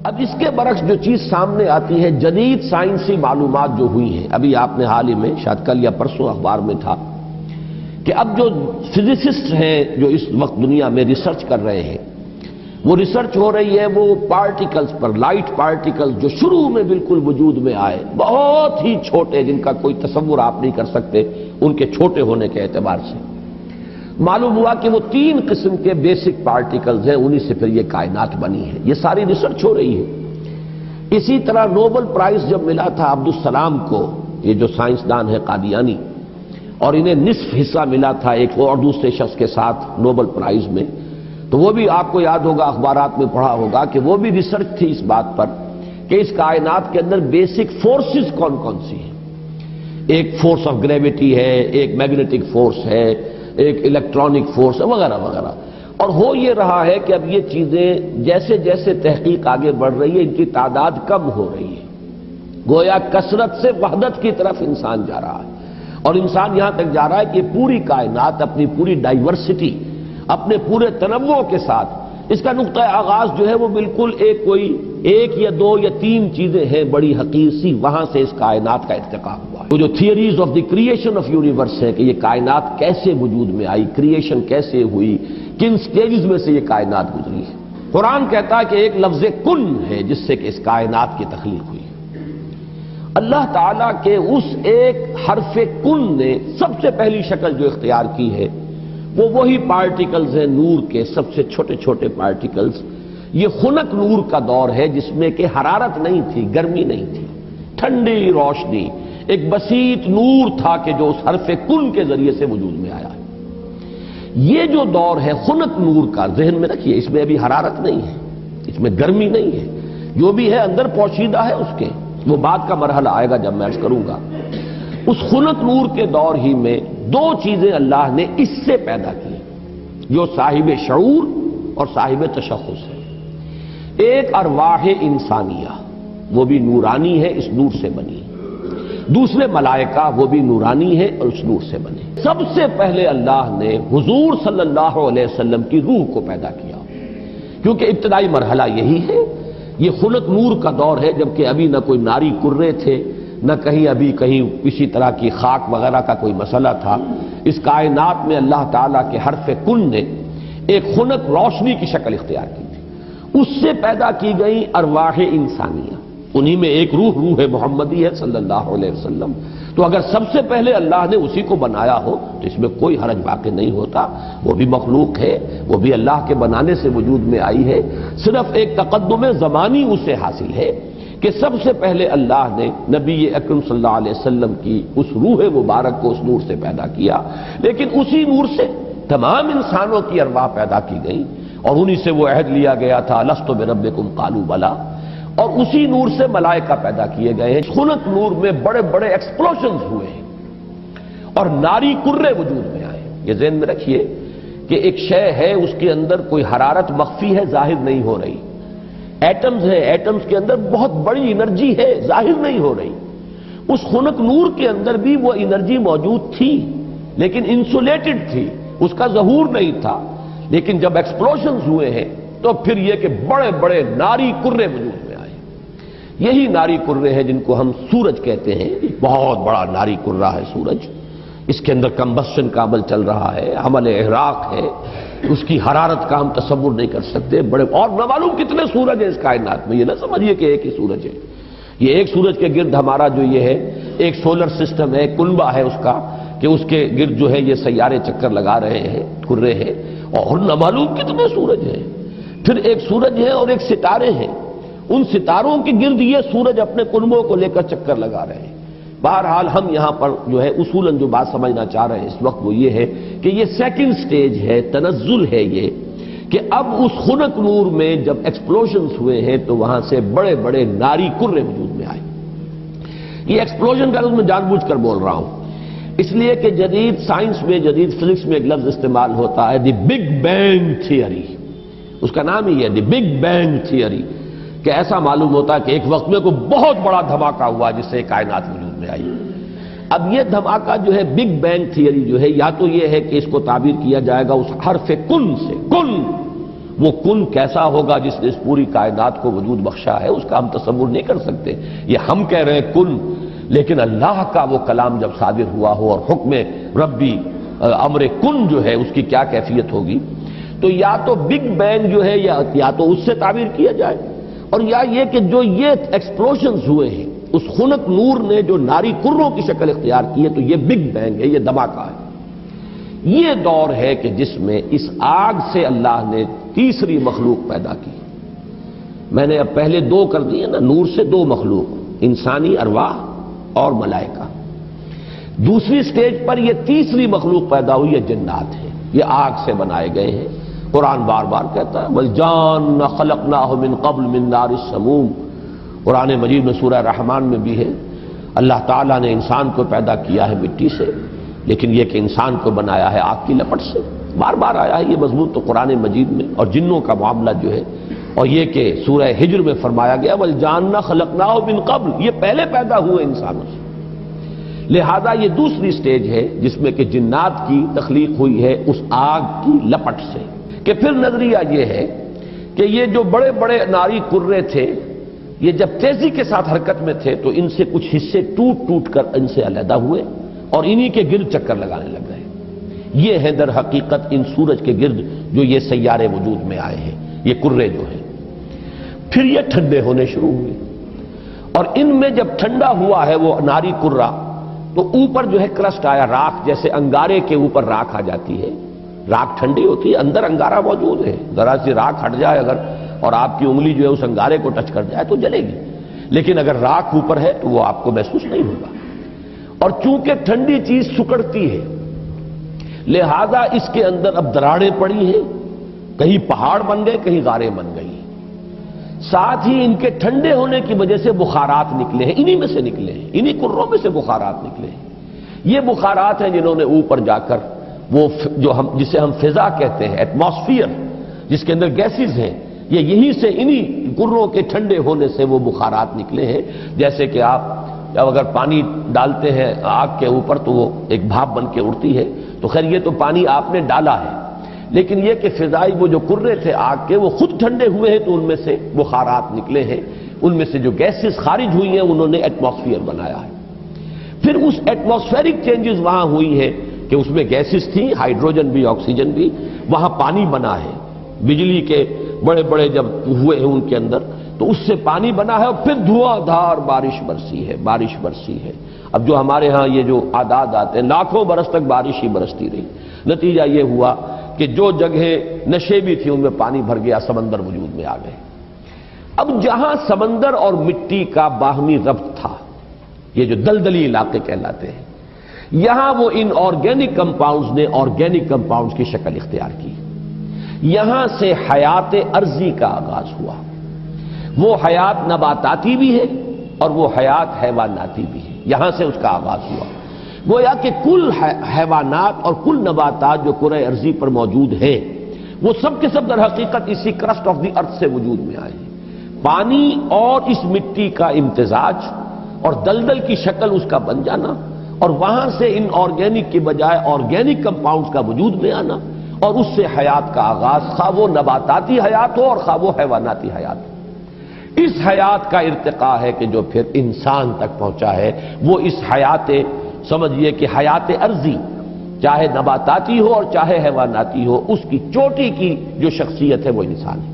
اب اس کے برعکس جو چیز سامنے آتی ہے، جدید سائنسی معلومات جو ہوئی ہیں، ابھی آپ نے حال ہی میں شاید کل یا پرسوں اخبار میں تھا کہ اب جو فزسسٹ ہیں جو اس وقت دنیا میں ریسرچ کر رہے ہیں، وہ ریسرچ ہو رہی ہے وہ پارٹیکلز پر، لائٹ پارٹیکلز جو شروع میں بالکل وجود میں آئے، بہت ہی چھوٹے، جن کا کوئی تصور آپ نہیں کر سکتے ان کے چھوٹے ہونے کے اعتبار سے۔ معلوم ہوا کہ وہ 3 قسم کے بیسک پارٹیکلز ہیں، انہی سے پھر یہ کائنات بنی ہے۔ یہ ساری ریسرچ ہو رہی ہے۔ اسی طرح نوبل پرائز جب ملا تھا عبدالسلام کو، یہ جو سائنسدان ہے قادیانی، اور انہیں نصف حصہ ملا تھا ایک اور دوسرے شخص کے ساتھ نوبل پرائز میں، تو وہ بھی آپ کو یاد ہوگا، اخبارات میں پڑھا ہوگا کہ وہ بھی ریسرچ تھی اس بات پر کہ اس کائنات کے اندر بیسک فورسز کون کون سی ہیں۔ ایک فورس آف گریویٹی ہے، ایک میگنیٹک فورس ہے، ایک الیکٹرانک فورس ہے، وغیرہ وغیرہ۔ اور ہو یہ رہا ہے کہ اب یہ چیزیں جیسے جیسے تحقیق آگے بڑھ رہی ہے، ان کی تعداد کم ہو رہی ہے، گویا کثرت سے وحدت کی طرف انسان جا رہا ہے، اور انسان یہاں تک جا رہا ہے کہ پوری کائنات اپنی پوری ڈائیورسٹی، اپنے پورے تنوع کے ساتھ، اس کا نقطہ آغاز جو ہے وہ بالکل ایک یا 2 یا 3 چیزیں ہیں بڑی حقیر سی، وہاں سے اس کائنات کا ارتقا ہوا۔ وہ جو theories of the creation of universe ہے کہ یہ کائنات کیسے وجود میں آئی، کریشن کیسے ہوئی، کن سٹیجز میں سے یہ کائنات گزری ہے۔ قرآن کہتا ہے کہ ایک لفظ کن ہے جس سے کہ اس کائنات کی تخلیق ہوئی۔ اللہ تعالیٰ کے اس ایک حرف کن نے سب سے پہلی شکل جو اختیار کی ہے وہ وہی پارٹیکلز ہیں نور کے، سب سے چھوٹے چھوٹے پارٹیکلز۔ یہ خنک نور کا دور ہے جس میں کہ حرارت نہیں تھی، گرمی نہیں تھی، ٹھنڈی روشنی، ایک بسیط نور تھا کہ جو اس حرف کن کے ذریعے سے وجود میں آیا۔ یہ جو دور ہے خنک نور کا، ذہن میں رکھیے، اس میں ابھی حرارت نہیں ہے، اس میں گرمی نہیں ہے، جو بھی ہے اندر پوشیدہ ہے اس کے، وہ بعد کا مرحلہ آئے گا جب میں عرض کروں گا۔ اس خنک نور کے دور ہی میں 2 چیزیں اللہ نے اس سے پیدا کی جو صاحب شعور اور صاحب تشخص ہے۔ ایک ارواح انسانیہ، وہ بھی نورانی ہے، اس نور سے بنی۔ دوسرے ملائکہ، وہ بھی نورانی ہے اور اس نور سے بنے۔ سب سے پہلے اللہ نے حضور صلی اللہ علیہ وسلم کی روح کو پیدا کیا، کیونکہ ابتدائی مرحلہ یہی ہے۔ یہ خنک نور کا دور ہے، جبکہ ابھی نہ کوئی ناری کرے تھے، نہ کہیں کسی طرح کی خاک وغیرہ کا کوئی مسئلہ تھا۔ اس کائنات میں اللہ تعالیٰ کے حرف کن نے ایک خنک روشنی کی شکل اختیار کی تھی، اس سے پیدا کی گئی ارواح انسانیہ، انہی میں ایک روح محمدی ہے صلی اللہ علیہ وسلم۔ تو اگر سب سے پہلے اللہ نے اسی کو بنایا ہو تو اس میں کوئی حرج واقع نہیں ہوتا، وہ بھی مخلوق ہے، وہ بھی اللہ کے بنانے سے وجود میں آئی ہے، صرف ایک تقدم زمانی اسے حاصل ہے کہ سب سے پہلے اللہ نے نبی اکرم صلی اللہ علیہ وسلم کی اس روح مبارک کو اس نور سے پیدا کیا، لیکن اسی نور سے تمام انسانوں کی ارواح پیدا کی گئی، اور انہی سے وہ عہد لیا گیا تھا لست بربکم قالوا بلی، اور اسی نور سے ملائکہ پیدا کیے گئے ہیں۔ خنک نور میں بڑے بڑے ایکسپلوژنز ہوئے ہیں اور ناری کرے وجود میں آئے۔ یہ ذہن میں رکھیے کہ ایک شے ہے، اس کے اندر کوئی حرارت مخفی ہے، ظاہر نہیں ہو رہی۔ ایٹمز ہے، ایٹمز کے اندر بہت بڑی انرجی ہے، ظاہر نہیں ہو رہی۔ اس خنک نور کے اندر بھی وہ انرجی موجود تھی، لیکن انسولیٹڈ تھی، اس کا ظہور نہیں تھا۔ لیکن جب ایکسپلوژنز ہوئے ہیں تو پھر یہ کہ بڑے بڑے ناری کرے وجود میں آئے۔ یہی ناری کرے ہیں جن کو ہم سورج کہتے ہیں، بہت بڑا ناری کرہ ہے سورج، اس کے اندر کمبسشن کا عمل چل رہا ہے، عمل احراق ہے، اس کی حرارت کا ہم تصور نہیں کر سکتے۔ بڑے اور نہ معلوم کتنے سورج ہیں اس کائنات میں، یہ نہ سمجھیے کہ ایک ہی سورج ہے۔ یہ ایک سورج کے گرد ہمارا جو یہ ہے ایک سولر سسٹم ہے، کنبہ ہے اس کا، کہ اس کے گرد جو ہے یہ سیارے چکر لگا رہے ہیں، کرے ہیں، اور نہ معلوم کتنے سورج ہیں۔ پھر ایک سورج ہے اور ایک ستارے ہیں، ان ستاروں کے گرد یہ سورج اپنے کنبوں کو لے کر چکر لگا رہے ہیں۔ بہرحال ہم یہاں پر جو ہے اصولاً جو بات سمجھنا چاہ رہے ہیں اس وقت وہ یہ ہے کہ یہ سیکنڈ سٹیج ہے، تنزل ہے یہ، کہ اب اس خنک نور میں جب ایکسپلوژنز ہوئے ہیں تو وہاں سے بڑے بڑے ناری کرے وجود میں آئے۔ یہ ایکسپلوژن کا لفظ میں جان بوجھ کر بول رہا ہوں، اس لیے کہ جدید سائنس میں، جدید فزکس میں ایک لفظ استعمال ہوتا ہے دی بگ بینگ تھیوری، اس کا نام ہی ہے دی بگ بینگ تھیوری، کہ ایسا معلوم ہوتا ہے کہ ایک وقت میں کوئی بہت بڑا دھماکہ ہوا جس سے کائنات وجود میں آئی۔ اب یہ دھماکہ جو ہے بگ بینگ تھیوری جو ہے، یا تو یہ ہے کہ اس کو تعبیر کیا جائے گا اس حرف کن سے، کن، وہ کن کیسا ہوگا جس نے اس پوری کائنات کو وجود بخشا ہے، اس کا ہم تصور نہیں کر سکتے۔ یہ ہم کہہ رہے ہیں کن، لیکن اللہ کا وہ کلام جب صادر ہوا ہو اور حکم ربی امر کن جو ہے اس کی کیا کیفیت ہوگی، تو یا تو بگ بینگ جو ہے یا تو اس سے تعبیر کیا جائے، اور یا یہ کہ جو یہ ایکسپلوژنز ہوئے ہیں اس خنک نور نے جو ناری کروں کی شکل اختیار کی ہے، تو یہ بگ بینگ ہے، یہ دھماکہ ہے۔ یہ دور ہے کہ جس میں اس آگ سے اللہ نے تیسری مخلوق پیدا کی۔ میں نے اب پہلے دو کر دیے نا، نور سے دو مخلوق، انسانی ارواح اور ملائکہ۔ دوسری سٹیج پر یہ تیسری مخلوق پیدا ہوئی ہے، جنات ہے، یہ آگ سے بنائے گئے ہیں۔ قرآن بار بار کہتا ہے وَالْجَانَّ خَلَقْنَاهُ مِن قَبْلُ مِن نَارِ السَّمُومِ۔ قرآن مجید میں سورہ رحمان میں بھی ہے، اللہ تعالیٰ نے انسان کو پیدا کیا ہے مٹی سے، لیکن یہ کہ انسان کو بنایا ہے آگ کی لپٹ سے۔ بار بار آیا ہے یہ مضمون تو قرآن مجید میں، اور جنوں کا معاملہ جو ہے، اور یہ کہ سورہ ہجر میں فرمایا گیا وَالْجَانَّ خَلَقْنَاهُ مِن قَبْلُ، یہ پہلے پیدا ہوئے انسانوں سے۔ لہذا یہ دوسری سٹیج ہے جس میں کہ جنات کی تخلیق ہوئی ہے اس آگ کی لپٹ سے۔ کہ پھر نظریہ یہ ہے کہ یہ جو بڑے بڑے ناری کرے تھے، یہ جب تیزی کے ساتھ حرکت میں تھے تو ان سے کچھ حصے ٹوٹ ٹوٹ کر ان سے علیحدہ ہوئے اور انہی کے گرد چکر لگانے لگ گئے۔ یہ ہے در حقیقت ان سورج کے گرد جو یہ سیارے وجود میں آئے ہیں، یہ کرے جو ہیں۔ پھر یہ ٹھنڈے ہونے شروع ہوئے، اور ان میں جب ٹھنڈا ہوا ہے وہ ناری کرہ، تو اوپر جو ہے کرسٹ آیا، راکھ، جیسے انگارے کے اوپر راکھ آ جاتی ہے، راکھ ٹھنڈی ہوتی ہے، اندر انگارہ موجود ہے، ذرا سی راکھ ہٹ جائے اگر اور آپ کی انگلی جو ہے اس انگارے کو ٹچ کر جائے تو جلے گی، لیکن اگر راکھ اوپر ہے تو وہ آپ کو محسوس نہیں ہوگا۔ اور چونکہ ٹھنڈی چیز سکڑتی ہے، لہذا اس کے اندر اب دراڑیں پڑی ہیں، کہیں پہاڑ بن گئے، کہیں غاریں بن گئی، ساتھ ہی ان کے ٹھنڈے ہونے کی وجہ سے بخارات نکلے ہیں، انہی میں سے نکلے ہیں، انہی کروں میں سے بخارات نکلے ہیں۔ یہ بخارات ہیں جنہوں نے اوپر جا کر وہ جو جسے ہم فضا کہتے ہیں، ایٹماسفیئر، جس کے اندر گیسز ہیں، یہ یہیں سے انہی کروں کے ٹھنڈے ہونے سے وہ بخارات نکلے ہیں۔ جیسے کہ آپ جب اگر پانی ڈالتے ہیں آگ کے اوپر تو وہ ایک بھاپ بن کے اڑتی ہے، تو خیر یہ تو پانی آپ نے ڈالا ہے، لیکن یہ کہ فضائی وہ جو کرے تھے آگ کے وہ خود ٹھنڈے ہوئے ہیں تو ان میں سے بخارات نکلے ہیں، ان میں سے جو گیسز خارج ہوئی ہیں انہوں نے ایٹماسفیئر بنایا ہے۔ پھر اس ایٹماسفیرک چینجز وہاں ہوئی ہے کہ اس میں گیسز تھیں، ہائیڈروجن بھی، آکسیجن بھی، وہاں پانی بنا ہے، بجلی کے بڑے بڑے جب ہوئے ہیں ان کے اندر تو اس سے پانی بنا ہے، اور پھر دھواں دھار بارش برسی ہے، بارش برسی ہے۔ اب جو ہمارے ہاں یہ جو اعداد آتے ہیں، لاکھوں برس تک بارش ہی برستی رہی، نتیجہ یہ ہوا کہ جو جگہیں نشیبی تھی ان میں پانی بھر گیا، سمندر وجود میں آ گئے۔ اب جہاں سمندر اور مٹی کا باہمی ربط تھا، یہ جو دلدلی علاقے کہلاتے ہیں، یہاں وہ ان آرگینک کمپاؤنڈز نے آرگینک کمپاؤنڈز کی شکل اختیار کی، یہاں سے حیات ارضی کا آغاز ہوا۔ وہ حیات نباتاتی بھی ہے اور وہ حیات حیواناتی بھی ہے، یہاں سے اس کا آغاز ہوا۔ گویا کہ کل حیوانات اور کل نباتات جو کرۂ ارضی پر موجود ہیں وہ سب کے سب در حقیقت اسی کرسٹ آف دی ارتھ سے وجود میں آئے ہیں۔ پانی اور اس مٹی کا امتزاج اور دلدل کی شکل اس کا بن جانا، اور وہاں سے ان آرگینک کی بجائے آرگینک کمپاؤنڈز کا وجود میں آنا، اور اس سے حیات کا آغاز، خواہ وہ نباتاتی حیات ہو اور خواہ وہ حیواناتی حیات ہو۔ اس حیات کا ارتقاء ہے کہ جو پھر انسان تک پہنچا ہے، وہ اس حیات، سمجھیے کہ حیات ارضی، چاہے نباتاتی ہو اور چاہے حیواناتی ہو، اس کی چوٹی کی جو شخصیت ہے وہ انسان ہے۔